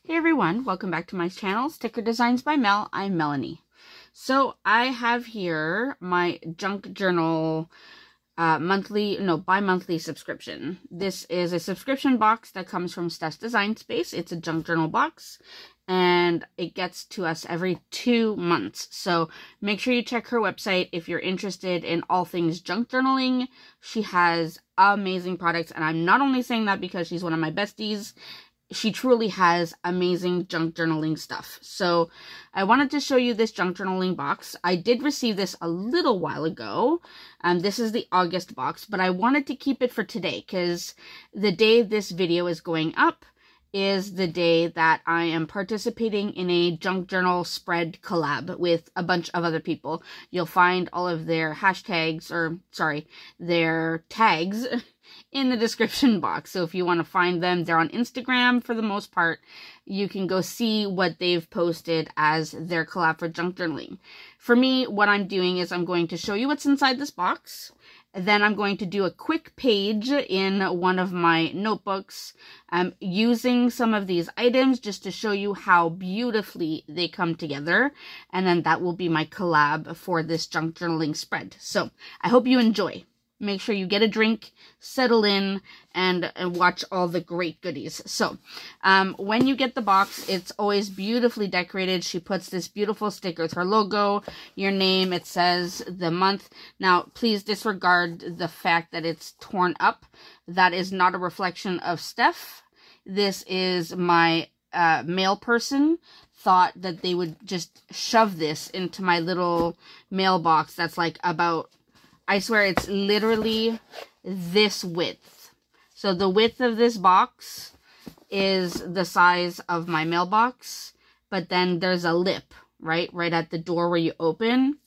Hey everyone, welcome back to my channel, Sticker Designs by Mel. I'm Melanie. So I have here my junk journal bi-monthly subscription. This is a subscription box that comes from Steph's Design Space. It's a junk journal box and it gets to us every 2 months. So make sure you check her website if you're interested in all things junk journaling. She has amazing products, and I'm not only saying that because she's one of my besties. She truly has amazing junk journaling stuff. So I wanted to show you this junk journaling box. I did receive this a little while ago. This is the August box, but I wanted to keep it for today because the day this video is going up is the day that I am participating in a junk journal spread collab with a bunch of other people. You'll find all of their hashtags, their tags in the description box. So if you want to find them, they're on Instagram for the most part. You can go see what they've posted as their collab for junk journaling. For me, what I'm doing is I'm going to show you what's inside this box. Then I'm going to do a quick page in one of my notebooks using some of these items just to show you how beautifully they come together. And then that will be my collab for this junk journaling spread. So I hope you enjoy. Make sure you get a drink, settle in, and watch all the great goodies. So, when you get the box, it's always beautifully decorated. She puts this beautiful sticker with her logo, your name, it says the month. Now, please disregard the fact that it's torn up. That is not a reflection of Steph. This is my mail person thought that they would just shove this into my little mailbox that's like about, I swear it's literally this width. So the width of this box is the size of my mailbox, but then there's a lip, right at the door where you open.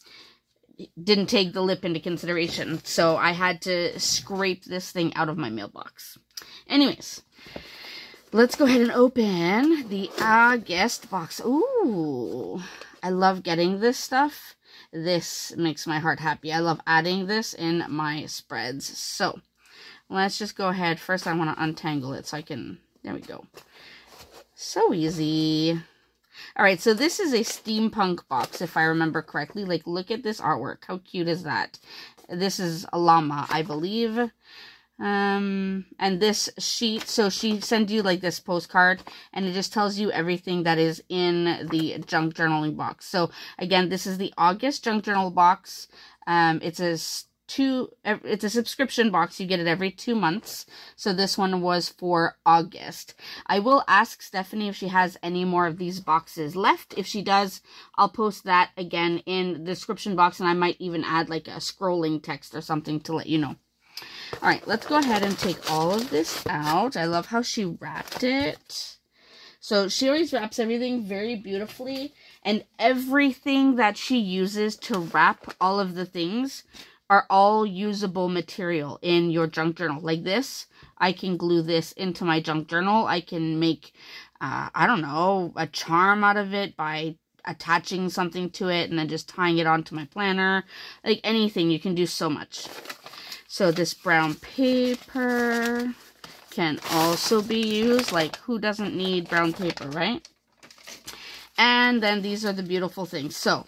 Didn't take the lip into consideration, so I had to scrape this thing out of my mailbox. Anyways, let's go ahead and open the August box. Ooh, I love getting this stuff. This makes my heart happy. I love adding this in my spreads. So let's just go ahead. First, I want to untangle it so I can, there we go. So easy. All right, so this is a steampunk box, if I remember correctly. Like, look at this artwork. How cute is that? This is a llama, I believe. And this sheet, so she sends you like this postcard, and it just tells you everything that is in the junk journaling box. So again, this is the August junk journal box. It's a subscription box. You get it every 2 months. So this one was for August. I will ask Stephanie if she has any more of these boxes left. If she does, I'll post that again in the description box, and I might even add like a scrolling text or something to let you know. All right, let's go ahead and take all of this out. I love how she wrapped it. So she always wraps everything very beautifully, and everything that she uses to wrap all of the things are all usable material in your junk journal. Like this, I can glue this into my junk journal. I can make, I don't know, a charm out of it by attaching something to it and then just tying it onto my planner. Like anything, you can do so much. So this brown paper can also be used. Like, who doesn't need brown paper, right? And then these are the beautiful things. So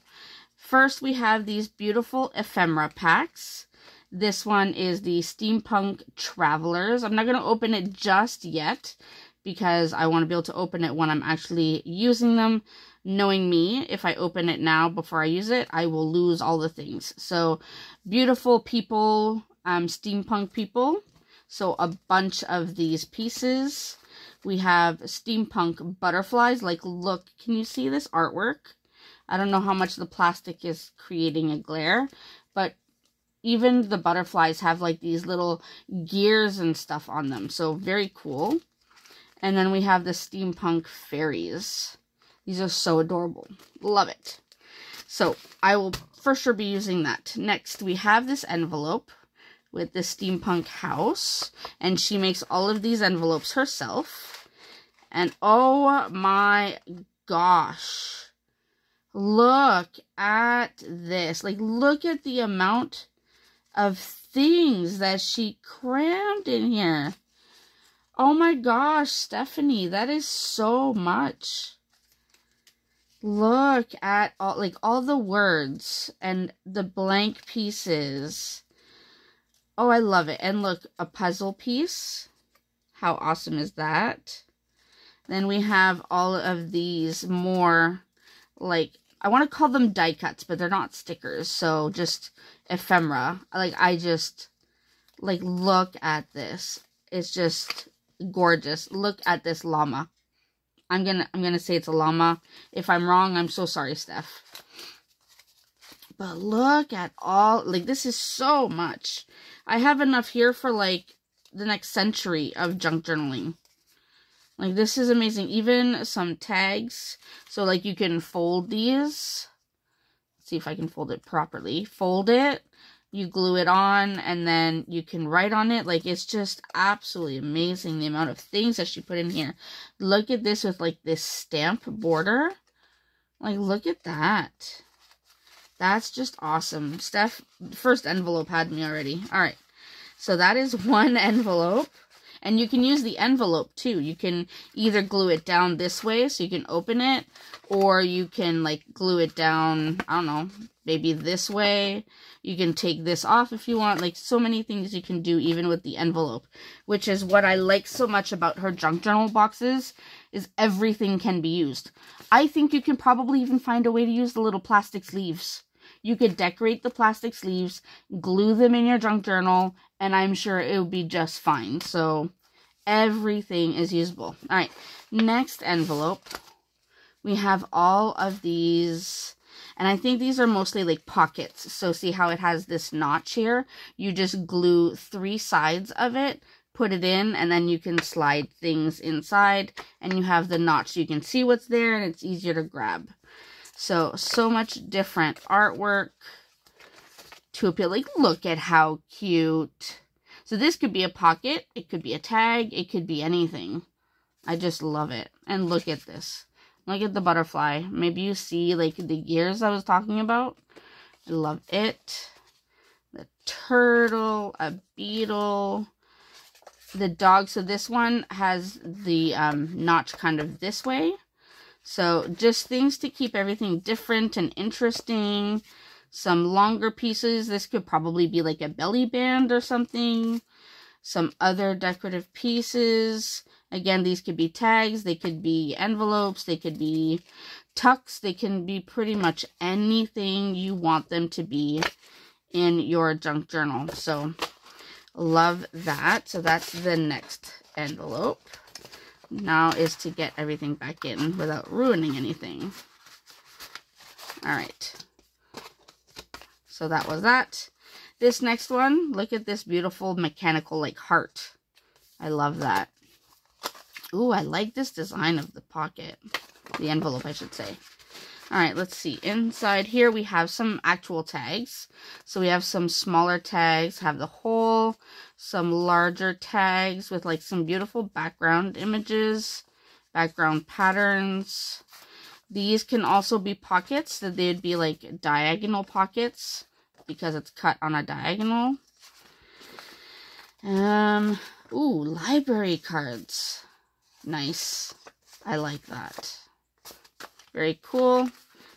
first we have these beautiful ephemera packs. This one is the Steampunk Travelers. I'm not going to open it just yet because I want to be able to open it when I'm actually using them. Knowing me, if I open it now before I use it, I will lose all the things. So beautiful people, steampunk people. So a bunch of these pieces. We have steampunk butterflies. Like, look, can you see this artwork? I don't know how much the plastic is creating a glare, but even the butterflies have like these little gears and stuff on them. So very cool. And then we have the steampunk fairies. These are so adorable. Love it. So I will for sure be using that. Next, we have this envelope with the steampunk house, and she makes all of these envelopes herself. And oh my gosh, look at this. Like, look at the amount of things that she crammed in here. Oh my gosh, Stephanie, that is so much. Look at all, like, all the words and the blank pieces. Oh, I love it. And look, a puzzle piece. How awesome is that? Then we have all of these more, like, I want to call them die cuts, but they're not stickers. So just ephemera. Like, I just, like, look at this. It's just gorgeous. Look at this llama. I'm gonna say it's a llama. If I'm wrong, I'm so sorry, Steph. But look at all, like, this is so much. I have enough here for, like, the next century of junk journaling. Like, this is amazing. Even some tags. So, like, you can fold these. Let's see if I can fold it properly. Fold it. You glue it on, and then you can write on it. Like, it's just absolutely amazing the amount of things that she put in here. Look at this with, like, this stamp border. Like, look at that. That's just awesome. Steph, first envelope had me already. Alright, so that is one envelope. And you can use the envelope, too. You can either glue it down this way, so you can open it. Or you can, like, glue it down, I don't know, maybe this way. You can take this off if you want. Like, so many things you can do even with the envelope. Which is what I like so much about her junk journal boxes, is everything can be used. I think you can probably even find a way to use the little plastic sleeves. You could decorate the plastic sleeves, glue them in your junk journal, and I'm sure it would be just fine. So, everything is usable. Alright, next envelope. We have all of these, and I think these are mostly like pockets. So see how it has this notch here? You just glue 3 sides of it, put it in, and then you can slide things inside, and you have the notch. So you can see what's there, and it's easier to grab. So much different artwork to appeal. Like, look at how cute. So this could be a pocket, it could be a tag, it could be anything. I just love it. And look at this. Look at the butterfly. Maybe you see, like, the gears I was talking about. I love it. The turtle, a beetle, the dog. So this one has the notch kind of this way. So just things to keep everything different and interesting. Some longer pieces. This could probably be like a belly band or something. Some other decorative pieces. Again, these could be tags. They could be envelopes. They could be tucks. They can be pretty much anything you want them to be in your junk journal. So, love that. So, that's the next envelope. Now is to get everything back in without ruining anything. Alright. So that was that. This next one, look at this beautiful mechanical like heart. I love that. Ooh, I like this design of the pocket. The envelope, I should say. Alright, let's see. Inside here we have some actual tags. So we have some smaller tags, have the whole, some larger tags with like some beautiful background images, background patterns. These can also be pockets, that they'd be like diagonal pockets because it's cut on a diagonal. Ooh, library cards. Nice. I like that. Very cool.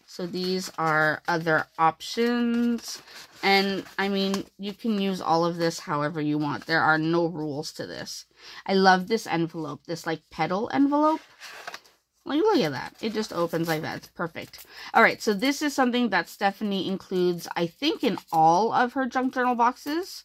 So these are other options. And, I mean, you can use all of this however you want. There are no rules to this. I love this envelope. This, like, petal envelope. Like, look at that. It just opens like that. It's perfect. Alright, so this is something that Stephanie includes, I think, in all of her junk journal boxes.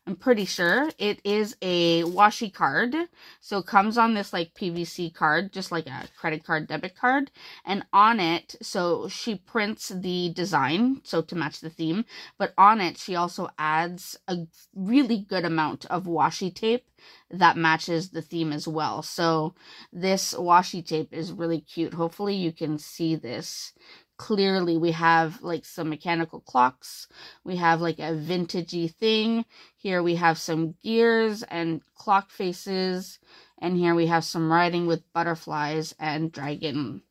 I'm pretty sure. It is a washi card. So it comes on this like PVC card, just like a credit card, debit card. And on it, so she prints the design, so to match the theme. But on it, she also adds a really good amount of washi tape that matches the theme as well. So this washi tape is really cute. Hopefully you can see this clearly. We have like some mechanical clocks. We have like a vintagey thing. Here we have some gears and clock faces. And here we have some writing with butterflies and dragonflies.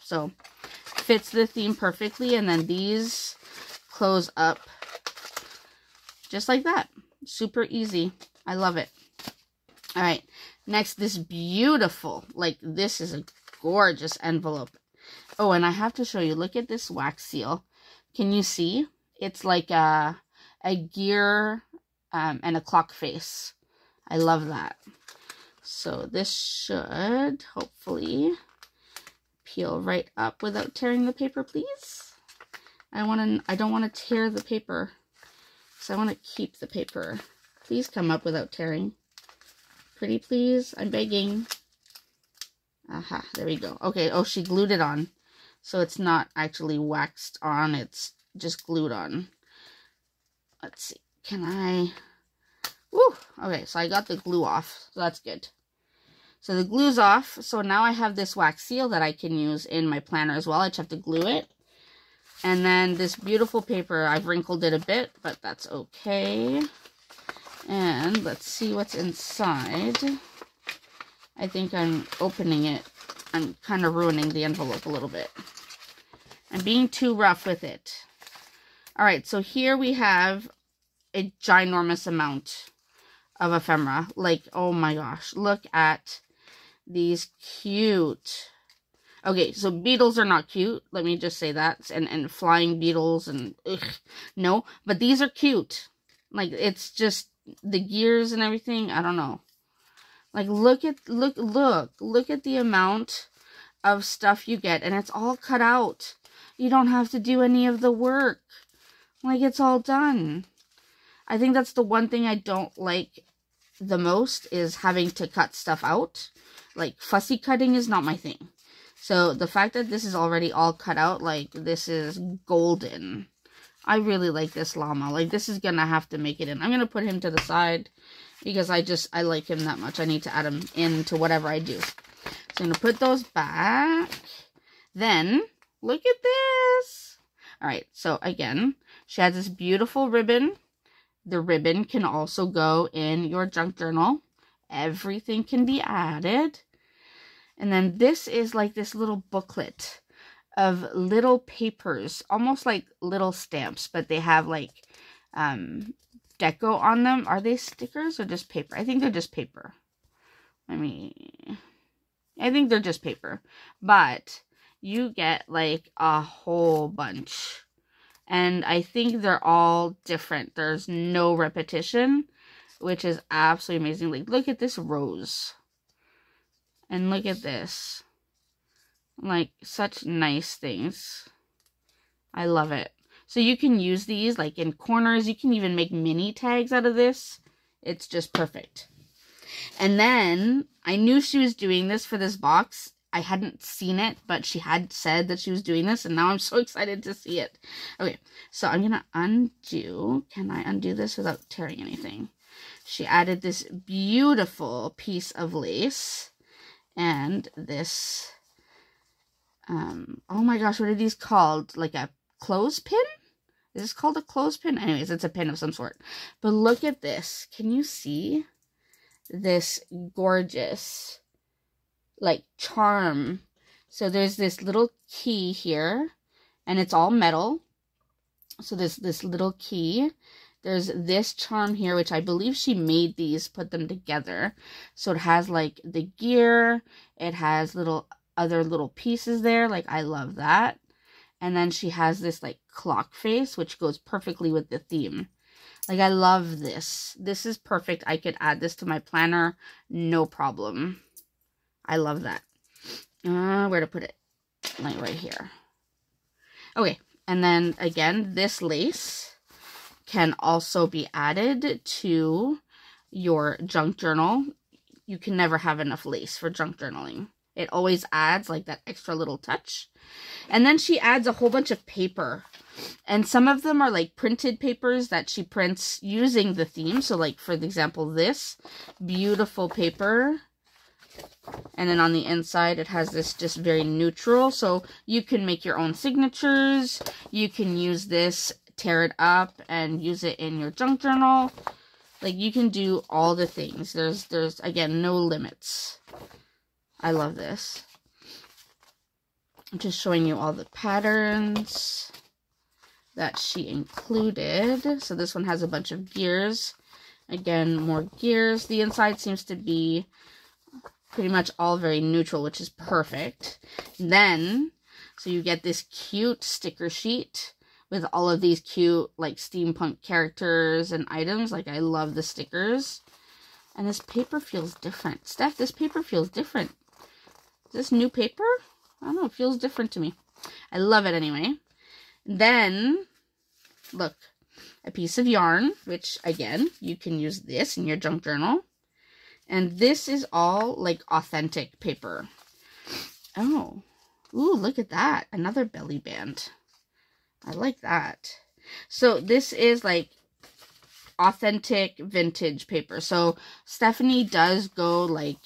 So fits the theme perfectly. And then these close up just like that. Super easy. I love it. All right, next, this beautiful, like, this is a gorgeous envelope. Oh, and I have to show you, look at this wax seal. Can you see? It's like a gear and a clock face. I love that. So this should hopefully peel right up without tearing the paper, please. I don't want to tear the paper, so I want to keep the paper. Please come up without tearing. Pretty please, I'm begging. Aha, there we go. Okay, oh, she glued it on. So it's not actually waxed on, it's just glued on. Let's see, can I... Woo! Okay, so I got the glue off, so that's good. So the glue's off, so now I have this wax seal that I can use in my planner as well. I just have to glue it. And then this beautiful paper, I've wrinkled it a bit, but that's okay. And let's see what's inside. I think I'm opening it. I'm kind of ruining the envelope a little bit. I'm being too rough with it. Alright, so here we have a ginormous amount of ephemera. Like, oh my gosh, look at these cute... Okay, so beetles are not cute. Let me just say that. And flying beetles and... Ugh, no, but these are cute. Like, it's just the gears and everything. I don't know. Like, look at the amount of stuff you get. And it's all cut out. You don't have to do any of the work. Like, it's all done. I think that's the one thing I don't like the most, is having to cut stuff out. Like, fussy cutting is not my thing. So, the fact that this is already all cut out, like, this is golden. I really like this llama. Like, this is gonna have to make it in. I'm gonna put him to the side, because I like him that much. I need to add him into whatever I do. So, I'm gonna put those back. Then, look at this. Alright, so, again, she has this beautiful ribbon. The ribbon can also go in your junk journal. Everything can be added. And then this is like this little booklet of little papers, almost like little stamps, but they have like deco on them. Are they stickers or just paper? I think they're just paper. I think they're just paper. But you get like a whole bunch. And I think they're all different. There's no repetition, which is absolutely amazing. Like, look at this rose. And look at this. Like, such nice things. I love it. So you can use these, like, in corners. You can even make mini tags out of this. It's just perfect. And then, I knew she was doing this for this box. I hadn't seen it, but she had said that she was doing this, and now I'm so excited to see it. Okay, so I'm gonna undo. Can I undo this without tearing anything? She added this beautiful piece of lace, and this, oh my gosh, what are these called? Like a clothespin? Is this called a clothespin? Anyways, it's a pin of some sort. But look at this. Can you see this gorgeous, like, charm? So there's this little key here, and it's all metal. So there's this little key. There's this charm here, which I believe she made these, put them together. So it has like the gear, it has other little pieces there. Like, I love that. And then she has this like clock face, which goes perfectly with the theme. Like, I love this. This is perfect. I could add this to my planner, no problem. I love that. Where to put it? Like right here. Okay, and then again, this lace can also be added to your junk journal. You can never have enough lace for junk journaling. It always adds like that extra little touch. And then she adds a whole bunch of paper. And some of them are like printed papers that she prints using the theme. So like, for example, this beautiful paper. And then on the inside, it has this just very neutral. So you can make your own signatures. You can use this, tear it up, and use it in your junk journal. Like, you can do all the things. There's again, no limits. I love this. I'm just showing you all the patterns that she included. So this one has a bunch of gears. Again, more gears. The inside seems to be pretty much all very neutral, which is perfect. Then, so you get this cute sticker sheet with all of these cute, like, steampunk characters and items. Like, I love the stickers. And this paper feels different. Steph, this paper feels different. Is this new paper? I don't know, it feels different to me. I love it anyway. Then, look, a piece of yarn, which, again, you can use this in your junk journal. And this is all, like, authentic paper. Oh, ooh, look at that. Another belly band. I like that. So, this is, like, authentic vintage paper. So, Stephanie does go, like,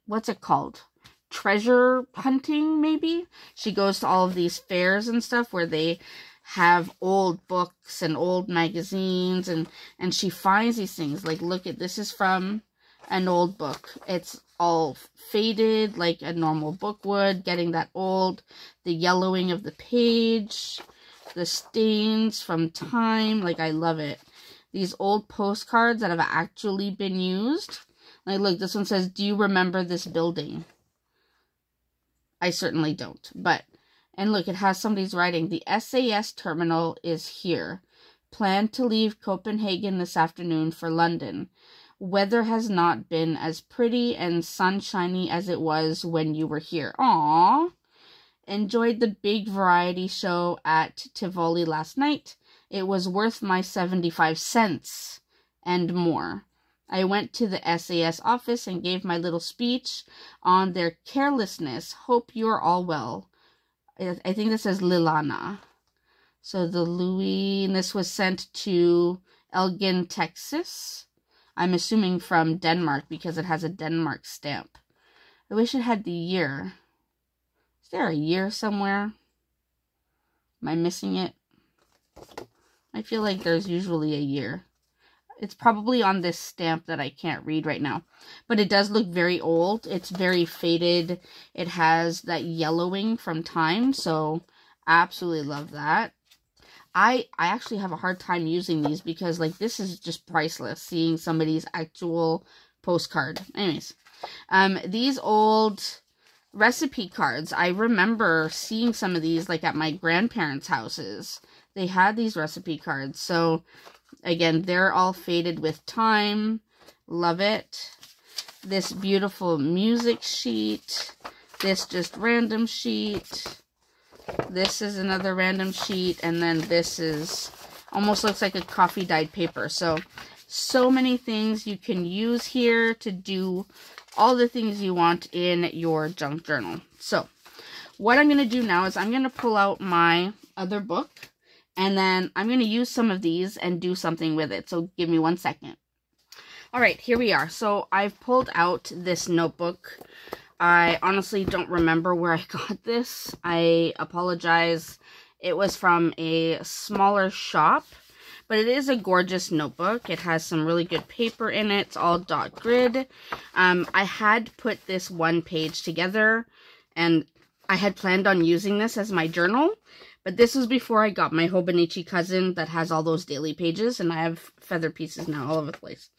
what's it called? Treasure hunting, maybe? She goes to all of these fairs and stuff where they have old books and old magazines, and she finds these things. Like, look at, this is from an old book. It's all faded like a normal book would, getting that old, the yellowing of the page, the stains from time. Like, I love it. These old postcards that have actually been used. Like, look, this one says, "Do you remember this building?" I certainly don't, but, and look, it has somebody's writing, "The SAS terminal is here. Plan to leave Copenhagen this afternoon for London. Weather has not been as pretty and sunshiny as it was when you were here. Aww. Enjoyed the big variety show at Tivoli last night. It was worth my 75 cents and more. I went to the SAS office and gave my little speech on their carelessness. Hope you're all well." I think this says Lilana. So the Louis, and this was sent to Elgin, Texas. I'm assuming from Denmark because it has a Denmark stamp. I wish it had the year. Is there a year somewhere? Am I missing it? I feel like there's usually a year. It's probably on this stamp that I can't read right now. But it does look very old. It's very faded. It has that yellowing from time. So, absolutely love that. I actually have a hard time using these because, like, this is just priceless. Seeing somebody's actual postcard. Anyways. These old recipe cards. I remember seeing some of these, like, at my grandparents' houses. They had these recipe cards. So, again, they're all faded with time. Love it. This beautiful music sheet. This just random sheet. This is another random sheet. And then this is almost looks like a coffee dyed paper. So many things you can use here to do all the things you want in your junk journal. So, what I'm going to do now is I'm going to pull out my other book. And then I'm going to use some of these and do something with it. So give me 1 second. Alright, here we are. So I've pulled out this notebook. I honestly don't remember where I got this. I apologize. It was from a smaller shop. But it is a gorgeous notebook. It has some really good paper in it. It's all dot grid. I had put this one page together. And I had planned on using this as my journal. But this was before I got my Hobonichi cousin that has all those daily pages. And I have feather pieces now all over the place.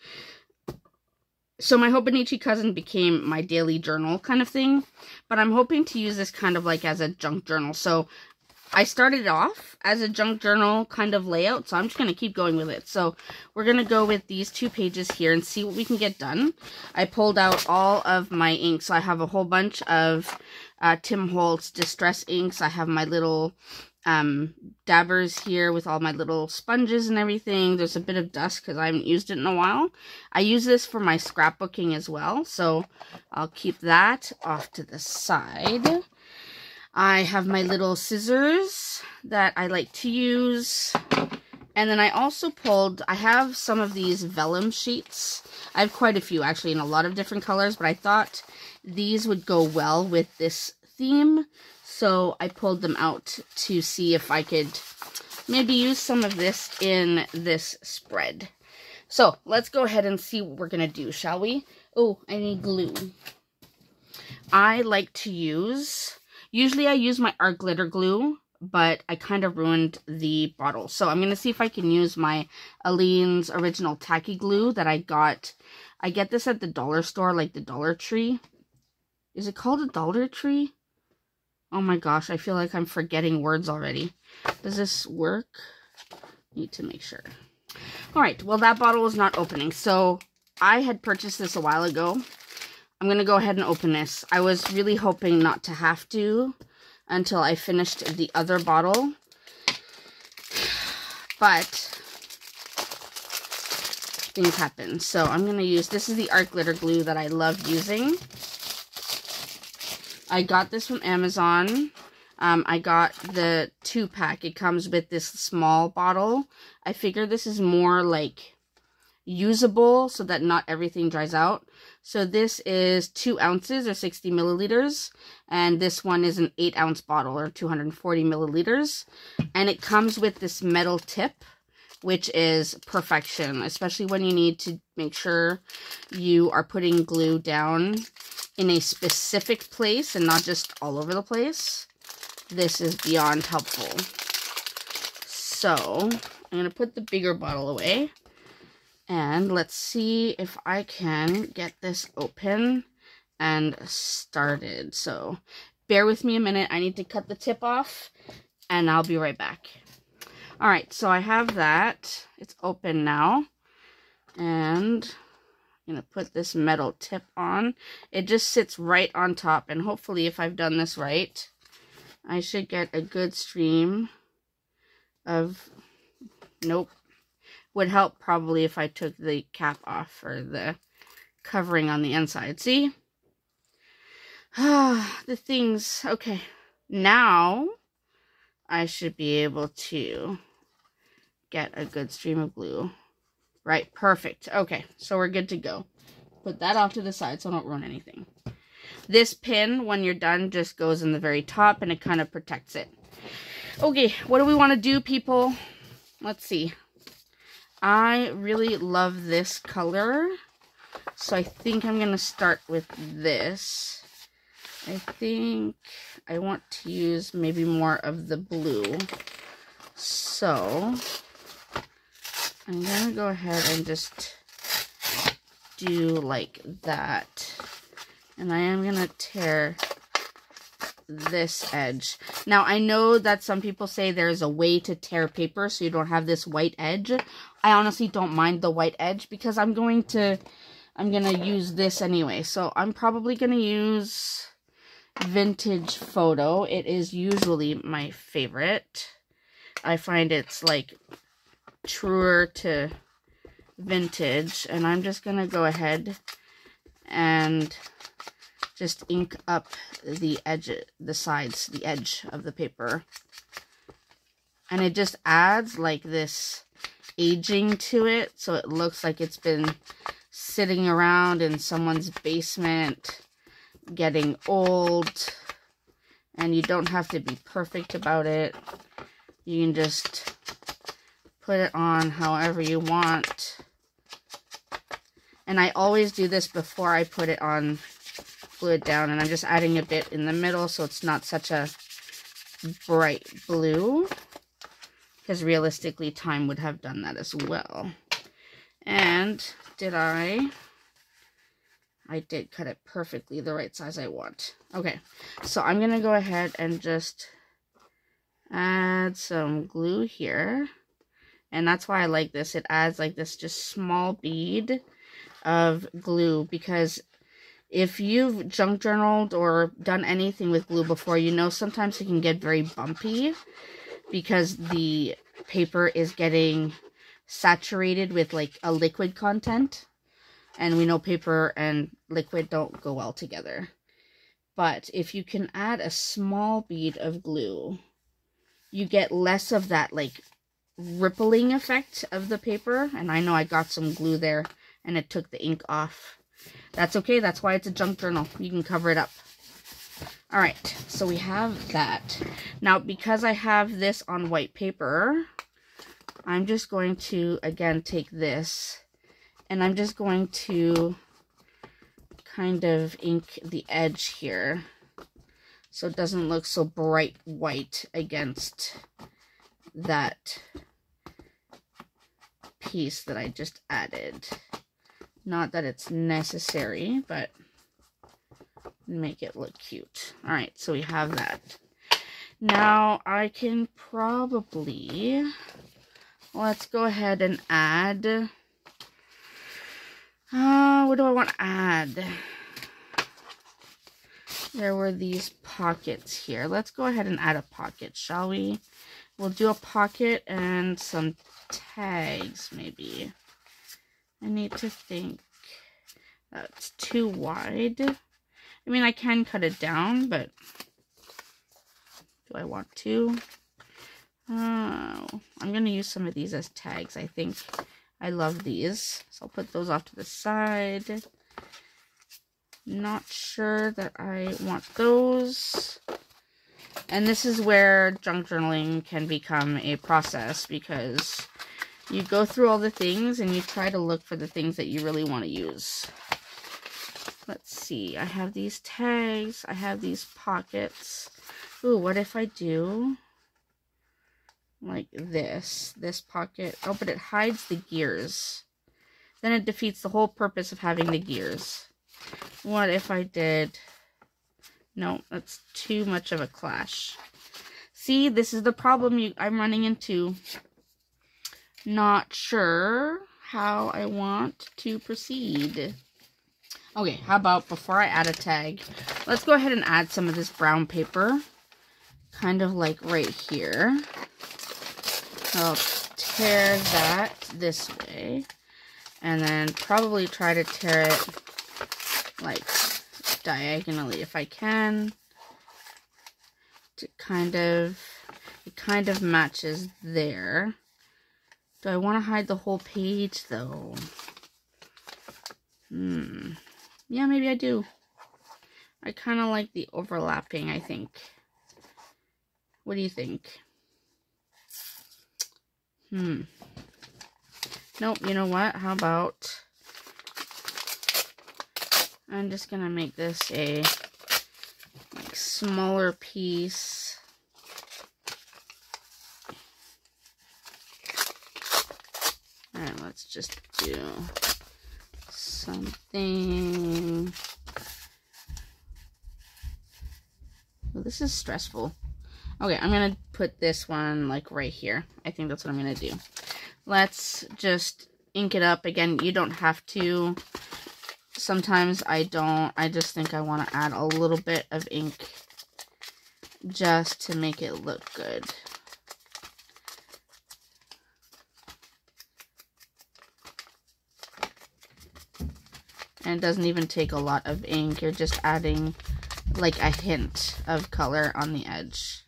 So my Hobonichi cousin became my daily journal kind of thing. But I'm hoping to use this kind of like as a junk journal. So I started off as a junk journal kind of layout. So I'm just going to keep going with it. So we're going to go with these 2 pages here and see what we can get done. I pulled out all of my inks. So I have a whole bunch of Tim Holtz Distress inks. I have my little dabbers here with all my little sponges and everything. There's a bit of dust because I haven't used it in a while. I use this for my scrapbooking as well, so I'll keep that off to the side. I have my little scissors that I like to use. And then I also pulled, I have some of these vellum sheets. I have quite a few actually in a lot of different colors, but I thought these would go well with this theme. So I pulled them out to see if I could maybe use some of this in this spread. So let's go ahead and see what we're going to do, shall we? Oh, I need glue. I like to use, usually I use my art glitter glue, but I kind of ruined the bottle. So I'm going to see if I can use my Aleene's original tacky glue that I got. I get this at the dollar store, like the Dollar Tree. Is it called a Dollar Tree? Oh my gosh, I feel like I'm forgetting words already. Does this work? Need to make sure. Alright, well that bottle is not opening. So I had purchased this a while ago. I'm going to go ahead and open this. I was really hoping not to have to until I finished the other bottle. But things happen. So I'm going to use, this is the art glitter glue that I love using. I got this from Amazon. I got the 2-pack. It comes with this small bottle. I figure this is more like usable so that not everything dries out. So this is 2 ounces or 60 milliliters. And this one is an 8-ounce bottle or 240 milliliters. And it comes with this metal tip, which is perfection, especially when you need to make sure you are putting glue down in a specific place and not just all over the place. This is beyond helpful. So I'm going to put the bigger bottle away. And let's see if I can get this open and started. So bear with me a minute. I need to cut the tip off and I'll be right back. Alright, so I have that. It's open now. And I'm going to put this metal tip on. It just sits right on top. And hopefully if I've done this right, I should get a good stream of... Nope. Would help probably if I took the cap off or the covering on the inside. See? The things. Okay. Now I should be able to get a good stream of glue. Right. Perfect. Okay. So we're good to go. Put that off to the side so I don't ruin anything. This pin, when you're done, just goes in the very top and it kind of protects it. Okay. What do we want to do, people? Let's see. I really love this color, so I think I'm going to start with this. I think I want to use maybe more of the blue. So I'm going to go ahead and just do like that. And I am going to tear this edge. Now, I know that some people say there's a way to tear paper so you don't have this white edge. I honestly don't mind the white edge because I'm going to use this anyway. So I'm probably going to use Vintage Photo. It is usually my favorite. I find it's like truer to vintage. And I'm just going to go ahead and just ink up the edge, the sides, the edge of the paper. And it just adds like this aging to it, so it looks like it's been sitting around in someone's basement, getting old. And you don't have to be perfect about it. You can just put it on however you want. And I always do this before I put it on, glue it down, and I'm just adding a bit in the middle so it's not such a bright blue, because realistically time would have done that as well. And I did cut it perfectly the right size I want. Okay, so I'm gonna go ahead and just add some glue here, and that's why I like this. It adds like this just small bead of glue, because if you've junk journaled or done anything with glue before, you know sometimes it can get very bumpy because the paper is getting saturated with like a liquid content. And we know paper and liquid don't go well together. But if you can add a small bead of glue, you get less of that like rippling effect of the paper. And I know I got some glue there and it took the ink off. That's okay. That's why it's a junk journal. You can cover it up. All right. So we have that. Now, because I have this on white paper, I'm just going to, again, take this and I'm just going to kind of ink the edge here so it doesn't look so bright white against that piece that I just added. Not that it's necessary, but make it look cute. Alright, so we have that. Now I can probably, let's go ahead and add, what do I want to add? There were these pockets here. Let's go ahead and add a pocket, shall we? We'll do a pocket and some tags, maybe. I need to think. That's too wide. I mean, I can cut it down, but do I want to? Oh, I'm going to use some of these as tags, I think. I love these. So I'll put those off to the side. Not sure that I want those. And this is where junk journaling can become a process, because you go through all the things and you try to look for the things that you really want to use. Let's see. I have these tags. I have these pockets. Ooh, what if I do like this? This pocket. Oh, but it hides the gears. Then it defeats the whole purpose of having the gears. What if I did... No, that's too much of a clash. See, this is the problem I'm running into. Not sure how I want to proceed. Okay, how about before I add a tag, let's go ahead and add some of this brown paper. Kind of like right here. I'll tear that this way. And then probably try to tear it like diagonally if I can. To it kind of matches there. Do I want to hide the whole page though? Yeah, maybe I do. I kind of like the overlapping, I think. What do you think? Nope, you know what? How about... I'm just gonna make this a like smaller piece. Alright, let's just do something. Well, this is stressful. Okay, I'm gonna put this one like right here. I think that's what I'm gonna do. Let's just ink it up. Again, you don't have to. Sometimes I don't. I just think I want to add a little bit of ink just to make it look good. And it doesn't even take a lot of ink. You're just adding like a hint of color on the edge.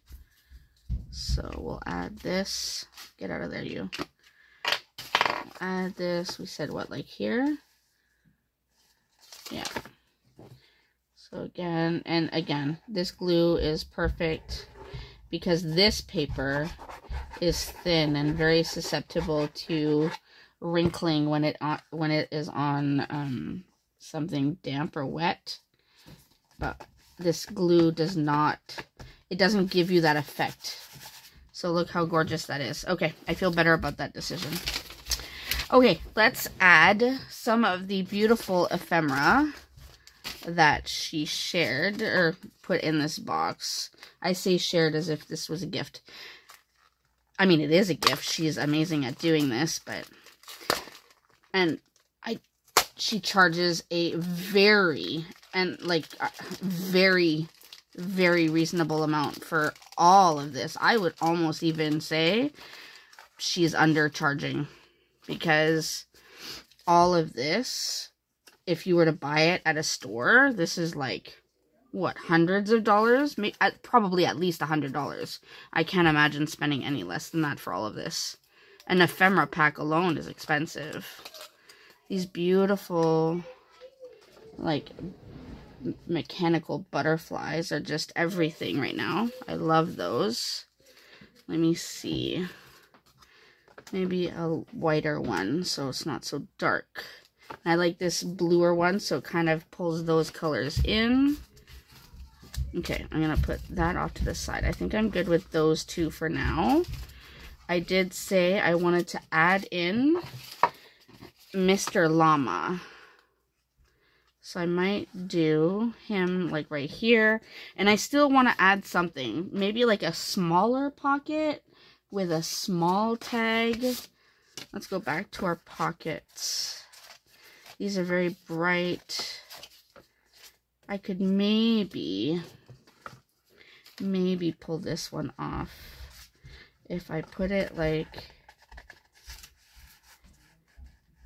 So we'll add this. Get out of there, you. Add this. We said what, like here? Yeah. So again, and again, this glue is perfect because this paper is thin and very susceptible to wrinkling when it is on something damp or wet. But this glue does not, it doesn't give you that effect. So look how gorgeous that is. Okay, I feel better about that decision. Okay, let's add some of the beautiful ephemera that she shared or put in this box. I say shared as if this was a gift. I mean, it is a gift. She's amazing at doing this, but... And she charges a very reasonable amount for all of this. I would almost even say she's undercharging. Because all of this, if you were to buy it at a store, this is like, what, hundreds of dollars? Probably at least $100. I can't imagine spending any less than that for all of this. An ephemera pack alone is expensive. These beautiful, like, mechanical butterflies are just everything right now. I love those. Let me see. Maybe a whiter one so it's not so dark. And I like this bluer one so it kind of pulls those colors in. Okay, I'm gonna put that off to the side. I think I'm good with those two for now. I did say I wanted to add in Mr. Llama. So I might do him like right here. And I still want to add something. Maybe like a smaller pocket with a small tag. Let's go back to our pockets. These are very bright. I could maybe pull this one off. If I put it like,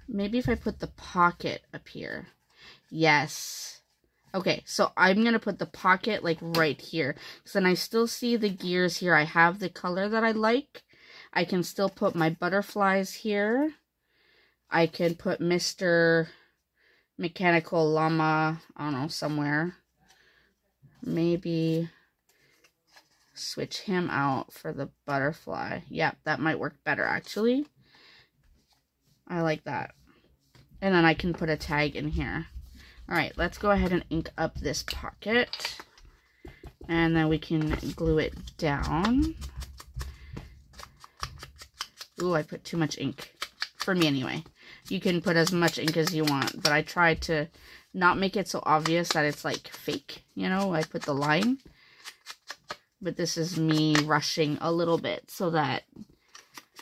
maybe if I put the pocket up here. Yes. Okay, so I'm going to put the pocket like right here. So then I still see the gears here. I have the color that I like. I can still put my butterflies here. I can put Mr. Mechanical Llama, I don't know, somewhere. Maybe switch him out for the butterfly. Yeah, that might work better actually. I like that. And then I can put a tag in here. Alright, let's go ahead and ink up this pocket. And then we can glue it down. Ooh, I put too much ink. For me anyway. You can put as much ink as you want. But I tried to not make it so obvious that it's like fake. You know, I put the line. But this is me rushing a little bit so that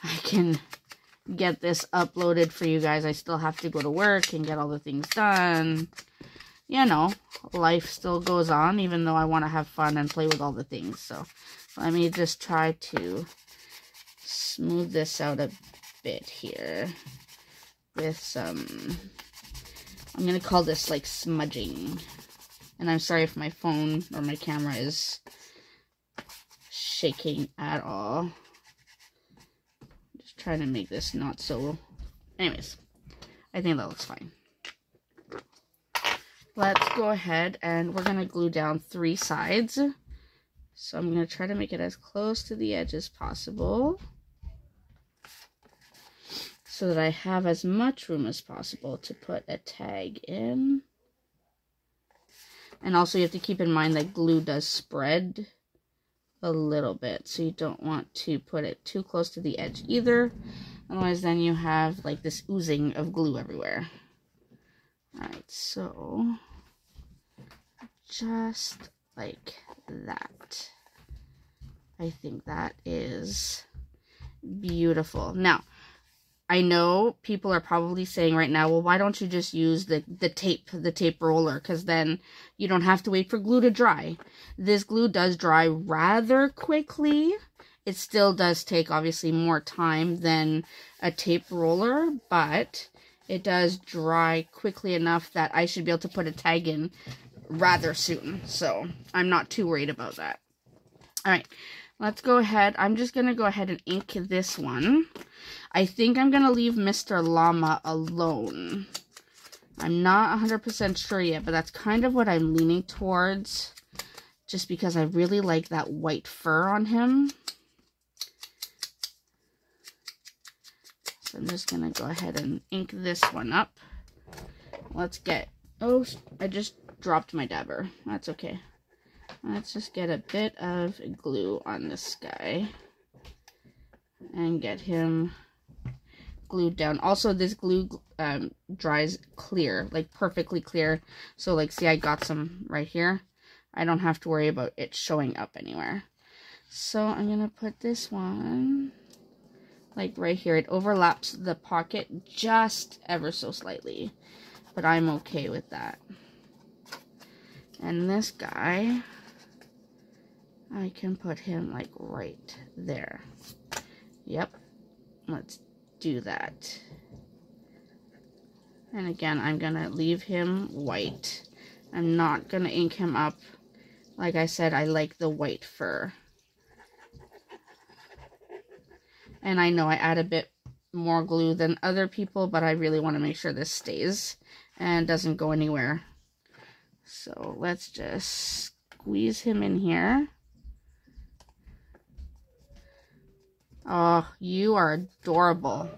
I can get this uploaded for you guys. I still have to go to work and get all the things done. You know, life still goes on even though I want to have fun and play with all the things. So let me just try to smooth this out a bit here with some, I'm going to call this like smudging. And I'm sorry if my phone or my camera is shaking at all. Just trying to make this not so, anyways, I think that looks fine. Let's go ahead and we're going to glue down 3 sides. So I'm going to try to make it as close to the edge as possible, so that I have as much room as possible to put a tag in. And also you have to keep in mind that glue does spread a little bit, so you don't want to put it too close to the edge either. Otherwise then you have like this oozing of glue everywhere. Alright, so just like that. I think that is beautiful. Now, I know people are probably saying right now, well, why don't you just use the tape roller? Because then you don't have to wait for glue to dry. This glue does dry rather quickly. It still does take, obviously, more time than a tape roller, but it does dry quickly enough that I should be able to put a tag in rather soon. So I'm not too worried about that. All right, let's go ahead. I'm just going to go ahead and ink this one. I think I'm going to leave Mr. Llama alone. I'm not 100% sure yet, but that's kind of what I'm leaning towards, just because I really like that white fur on him. So I'm just going to go ahead and ink this one up. Let's get, oh, I just dropped my dabber. That's okay. Let's just get a bit of glue on this guy and get him glued down. Also, this glue dries clear, like perfectly clear. So like, see, I got some right here. I don't have to worry about it showing up anywhere. So I'm gonna put this one like right here. It overlaps the pocket just ever so slightly, but I'm okay with that. And this guy, I can put him like right there. Yep, let's do that. And again, I'm gonna leave him white. I'm not gonna ink him up. Like I said, I like the white fur. And I know I add a bit more glue than other people, but I really want to make sure this stays and doesn't go anywhere. So let's just squeeze him in here. Oh, you are adorable.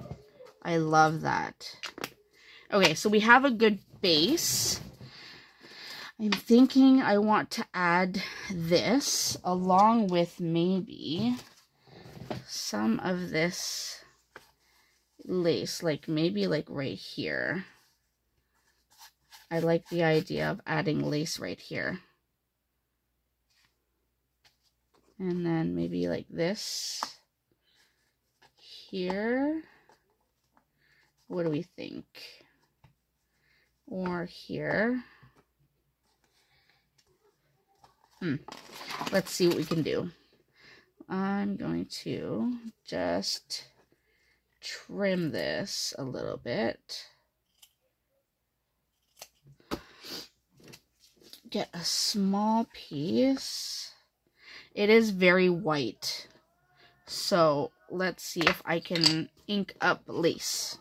I love that. Okay, so we have a good base. I'm thinking I want to add this along with maybe some of this lace, like maybe like right here. I like the idea of adding lace right here. And then maybe like this here. What do we think? Or here. Let's see what we can do. I'm going to just trim this a little bit. Get a small piece. It is very white. So let's see if I can ink up lace.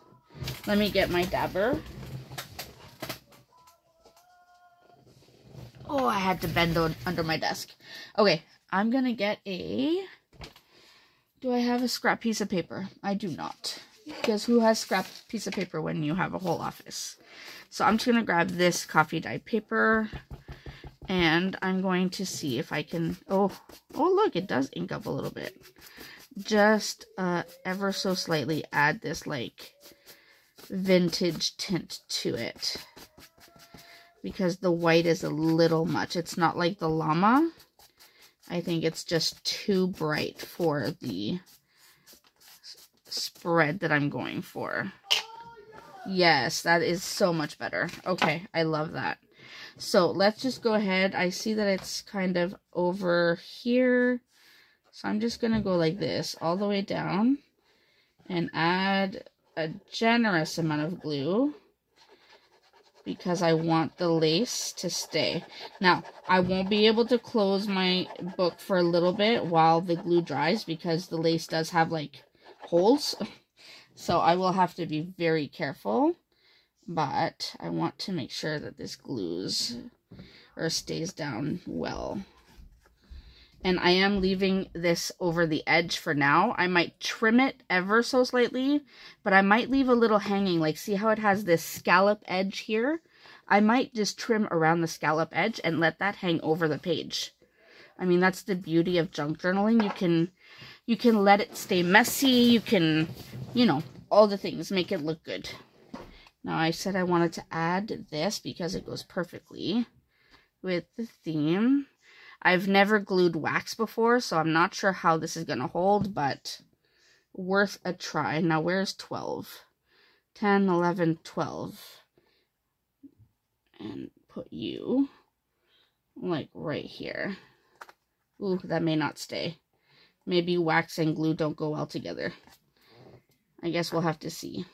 Let me get my dabber. Oh, I had to bend under my desk. Okay, I'm gonna get a... Do I have a scrap piece of paper? I do not. Because who has scrap piece of paper when you have a whole office? So I'm just gonna grab this coffee dye paper. And I'm going to see if I can... Oh, look, it does ink up a little bit. Just ever so slightly add this, like, vintage tint to it. Because the white is a little much. It's not like the llama. I think it's just too bright for the spread that I'm going for. Yes, that is so much better. Okay, I love that. So let's just go ahead. I see that it's kind of over here. So I'm just going to go like this all the way down and add a generous amount of glue because I want the lace to stay. Now, I won't be able to close my book for a little bit while the glue dries because the lace does have like holes. So I will have to be very careful. But I want to make sure that this glues or stays down well. And I am leaving this over the edge for now. I might trim it ever so slightly, but I might leave a little hanging. Like, see how it has this scallop edge here? I might just trim around the scallop edge and let that hang over the page. I mean, that's the beauty of junk journaling. You can let it stay messy. You can, you know, all the things. Make it look good. Now, I said I wanted to add this because it goes perfectly with the theme. I've never glued wax before, so I'm not sure how this is going to hold, but worth a try. Now, where's 12? 10, 11, 12. And put you, like, right here. Ooh, that may not stay. Maybe wax and glue don't go well together. I guess we'll have to see.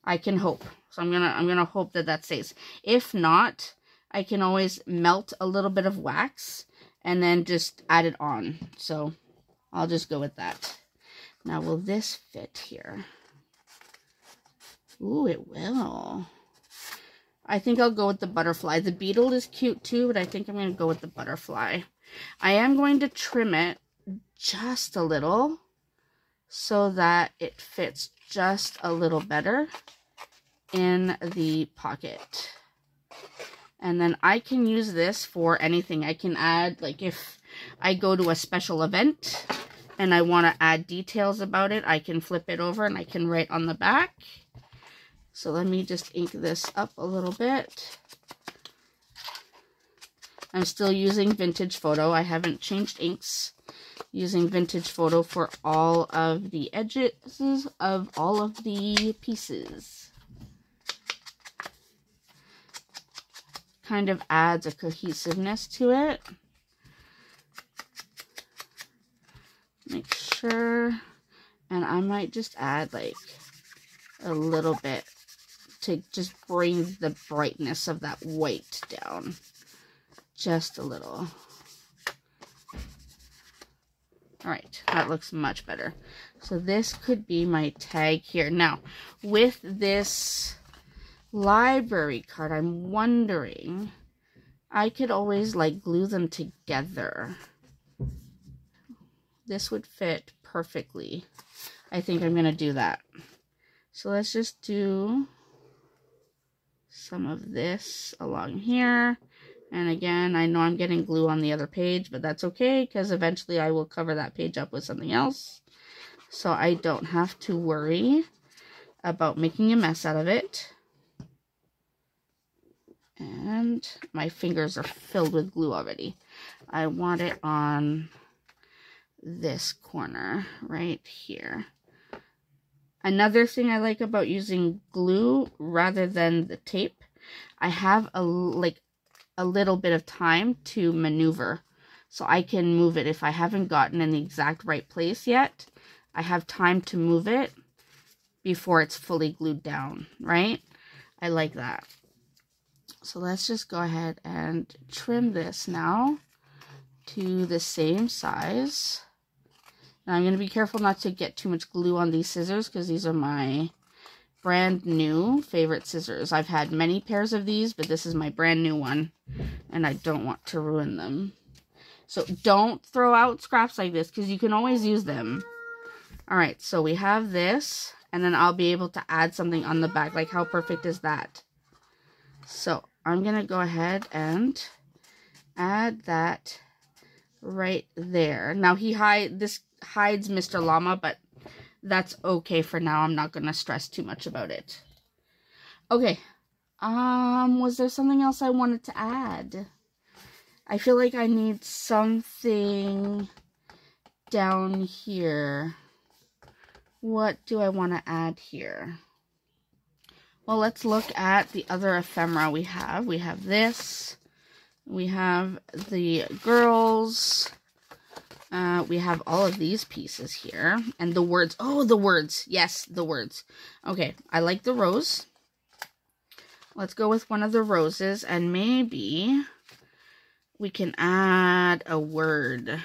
I can hope. So I'm gonna hope that that stays. If not, I can always melt a little bit of wax and then just add it on. So I'll just go with that. Now, will this fit here? Ooh, it will. I think I'll go with the butterfly. The beetle is cute too, but I think I'm going to go with the butterfly. I am going to trim it just a little so that it fits just a little better in the pocket. And then I can use this for anything. I can add, like, if I go to a special event and I want to add details about it, I can flip it over and I can write on the back. So let me just ink this up a little bit. I'm still using Vintage Photo. I haven't changed inks. Using Vintage Photo for all of the edges of all of the pieces. Kind of adds a cohesiveness to it. Make sure. And I might just add like a little bit to just bring the brightness of that white down. Just a little. Alright, that looks much better. So this could be my tag here. Now, with this library card, I'm wondering, I could always like glue them together. This would fit perfectly. I think I'm going to do that. So let's just do some of this along here. And again, I know I'm getting glue on the other page, but that's okay because eventually I will cover that page up with something else. So I don't have to worry about making a mess out of it. And my fingers are filled with glue already. I want it on this corner right here. Another thing I like about using glue rather than the tape, I have a little bit of time to maneuver. So I can move it if I haven't gotten in the exact right place yet. I have time to move it before it's fully glued down, right? I like that. So let's just go ahead and trim this now to the same size. Now I'm going to be careful not to get too much glue on these scissors because these are my brand new favorite scissors. I've had many pairs of these, but this is my brand new one and I don't want to ruin them. So don't throw out scraps like this because you can always use them. Alright, so we have this and then I'll be able to add something on the back. Like how perfect is that? So I'm going to go ahead and add that right there. Now this hides Mr. Llama, but that's okay for now. I'm not going to stress too much about it. Okay. Was there something else I wanted to add? I feel like I need something down here. What do I want to add here? Well, let's look at the other ephemera we have. We have this. We have the girls. We have all of these pieces here. And the words. Oh, the words. Yes, the words. Okay, I like the rose. Let's go with one of the roses. And maybe we can add a word.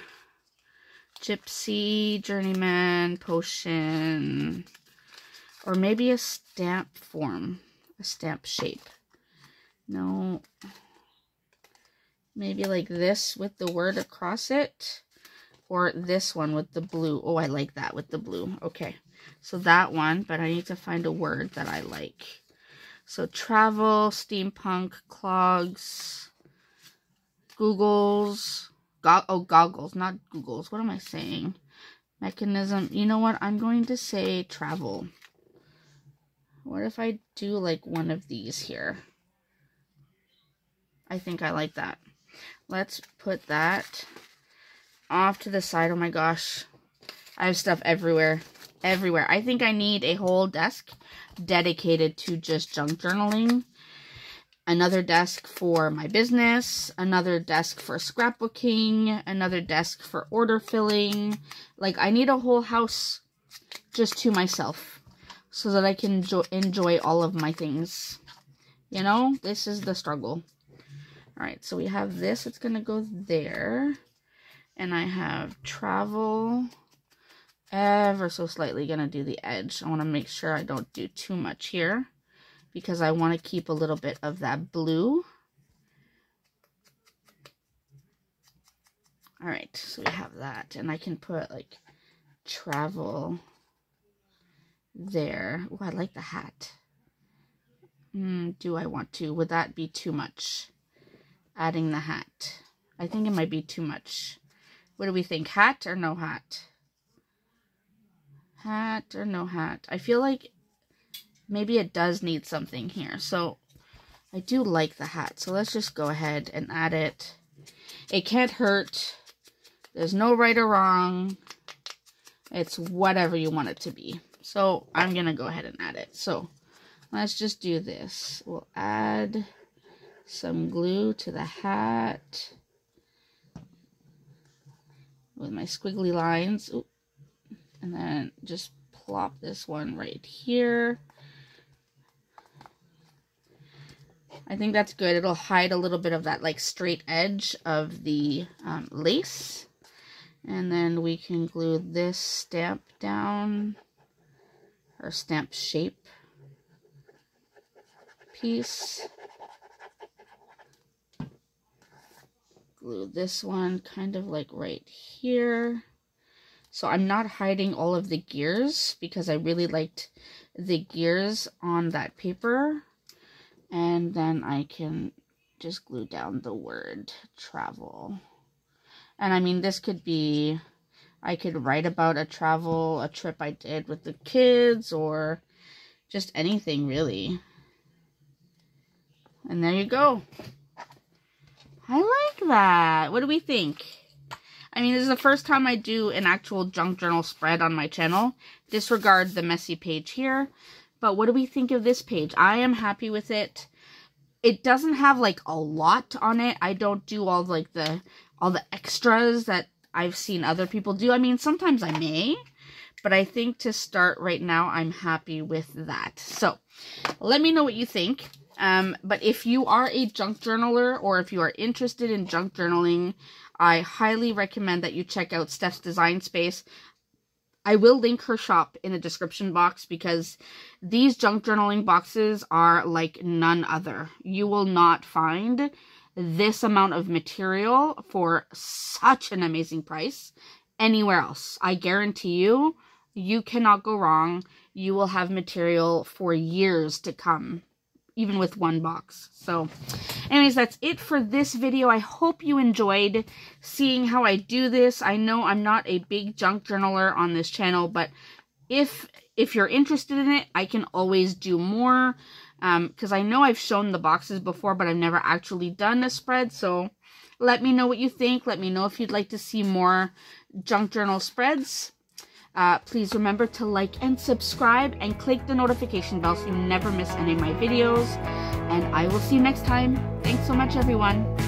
Gypsy, journeyman, potion. Or maybe a stamp form. A stamp shape. No. Maybe like this with the word across it. Or this one with the blue. Oh, I like that with the blue. Okay. So that one. But I need to find a word that I like. So travel, steampunk, clogs, googles. Goggles. Not googles. What am I saying? Mechanism. You know what? I'm going to say travel. What if I do like one of these here? I think I like that. Let's put that off to the side. Oh my gosh. I have stuff everywhere. Everywhere. I think I need a whole desk dedicated to just junk journaling. Another desk for my business. Another desk for scrapbooking. Another desk for order filling. Like, I need a whole house just to myself. So that I can enjoy all of my things. You know, this is the struggle. Alright, so we have this. It's going to go there. And I have travel. Ever so slightly going to do the edge. I want to make sure I don't do too much here. Because I want to keep a little bit of that blue. Alright, so we have that. And I can put like travel there. Oh, I like the hat. Do I want to? Would that be too much? Adding the hat. I think it might be too much. What do we think? Hat or no hat? Hat or no hat? I feel like maybe it does need something here. So I do like the hat. So let's just go ahead and add it. It can't hurt. There's no right or wrong. It's whatever you want it to be. So I'm going to go ahead and add it. So let's just do this. We'll add some glue to the hat with my squiggly lines. Ooh. And then just plop this one right here. I think that's good. It'll hide a little bit of that like straight edge of the lace. And then we can glue this stamp down. Or stamp shape piece. Glue this one kind of like right here. So I'm not hiding all of the gears because I really liked the gears on that paper. And then I can just glue down the word travel. And I mean, this could be, I could write about a trip I did with the kids, or just anything really. And there you go. I like that. What do we think? I mean, this is the first time I do an actual junk journal spread on my channel. Disregard the messy page here. But what do we think of this page? I am happy with it. It doesn't have like a lot on it. I don't do all like the extras that I've seen other people do. I mean, sometimes I may, but I think to start right now, I'm happy with that. So let me know what you think. But if you are a junk journaler, or if you are interested in junk journaling, I highly recommend that you check out Steph's Design Space. I will link her shop in the description box, because these junk journaling boxes are like none other. You will not find this amount of material for such an amazing price anywhere else. I guarantee you, you cannot go wrong. You will have material for years to come, even with one box. So anyways, that's it for this video. I hope you enjoyed seeing how I do this. I know I'm not a big junk journaler on this channel, but if you're interested in it, I can always do more, because I know I've shown the boxes before, but I've never actually done a spread. So let me know what you think. Let me know if you'd like to see more junk journal spreads. Please remember to like and subscribe and click the notification bell so you never miss any of my videos. And I will see you next time. Thanks so much, everyone.